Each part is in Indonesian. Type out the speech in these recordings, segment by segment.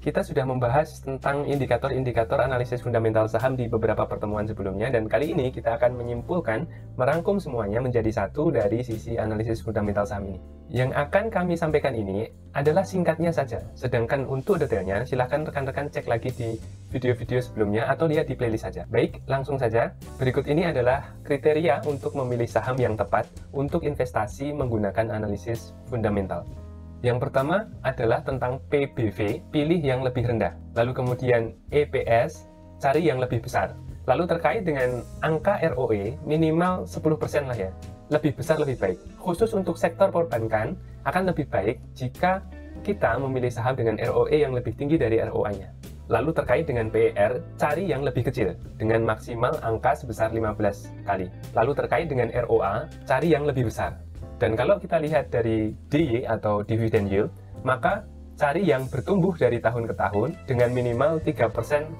kita sudah membahas tentang indikator-indikator analisis fundamental saham di beberapa pertemuan sebelumnya, dan kali ini kita akan menyimpulkan, merangkum semuanya menjadi satu dari sisi analisis fundamental saham ini. Yang akan kami sampaikan ini adalah singkatnya saja, sedangkan untuk detailnya silahkan rekan-rekan cek lagi di video-video sebelumnya atau lihat di playlist saja. Baik, langsung saja. Berikut ini adalah kriteria untuk memilih saham yang tepat untuk investasi menggunakan analisis fundamental. Yang pertama adalah tentang PBV, pilih yang lebih rendah. Lalu kemudian EPS, cari yang lebih besar. Lalu terkait dengan angka ROE, minimal 10% lah ya. Lebih besar lebih baik. Khusus untuk sektor perbankan, akan lebih baik jika kita memilih saham dengan ROE yang lebih tinggi dari ROA-nya. Lalu terkait dengan PER, cari yang lebih kecil, dengan maksimal angka sebesar 15 kali. Lalu terkait dengan ROA, cari yang lebih besar. Dan kalau kita lihat dari DY atau dividend yield, maka cari yang bertumbuh dari tahun ke tahun dengan minimal 3%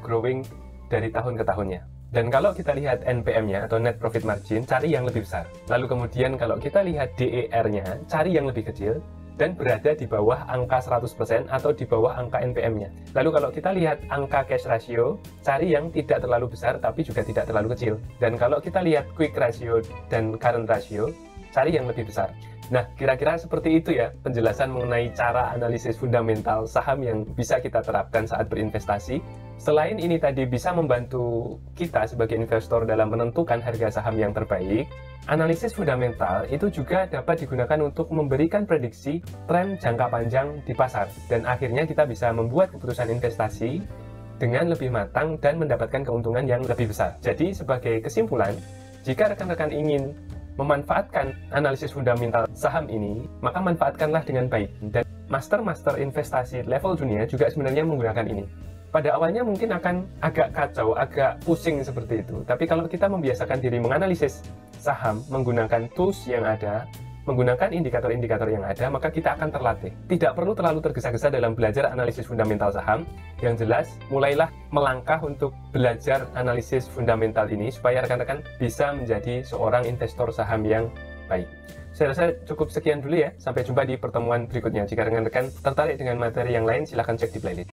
growing dari tahun ke tahunnya. Dan kalau kita lihat NPM-nya atau net profit margin, cari yang lebih besar. Lalu kemudian kalau kita lihat DER-nya, cari yang lebih kecil dan berada di bawah angka 100% atau di bawah angka NPM-nya. Lalu kalau kita lihat angka cash ratio, cari yang tidak terlalu besar tapi juga tidak terlalu kecil. Dan kalau kita lihat quick ratio dan current ratio, cari yang lebih besar. Nah, kira-kira seperti itu ya penjelasan mengenai cara analisis fundamental saham yang bisa kita terapkan saat berinvestasi. Selain ini tadi bisa membantu kita sebagai investor dalam menentukan harga saham yang terbaik, analisis fundamental itu juga dapat digunakan untuk memberikan prediksi tren jangka panjang di pasar. Dan akhirnya kita bisa membuat keputusan investasi dengan lebih matang dan mendapatkan keuntungan yang lebih besar. Jadi sebagai kesimpulan, jika rekan-rekan ingin memanfaatkan analisis fundamental saham ini, maka manfaatkanlah dengan baik. Dan master-master investasi level dunia juga sebenarnya menggunakan ini. Pada awalnya mungkin akan agak kacau, agak pusing seperti itu. Tapi kalau kita membiasakan diri menganalisis saham menggunakan tools yang ada, menggunakan indikator-indikator yang ada, maka kita akan terlatih. Tidak perlu terlalu tergesa-gesa dalam belajar analisis fundamental saham. Yang jelas, mulailah melangkah untuk belajar analisis fundamental ini supaya rekan-rekan bisa menjadi seorang investor saham yang baik. Saya rasa cukup sekian dulu ya. Sampai jumpa di pertemuan berikutnya. Jika rekan-rekan tertarik dengan materi yang lain, silahkan cek di playlist.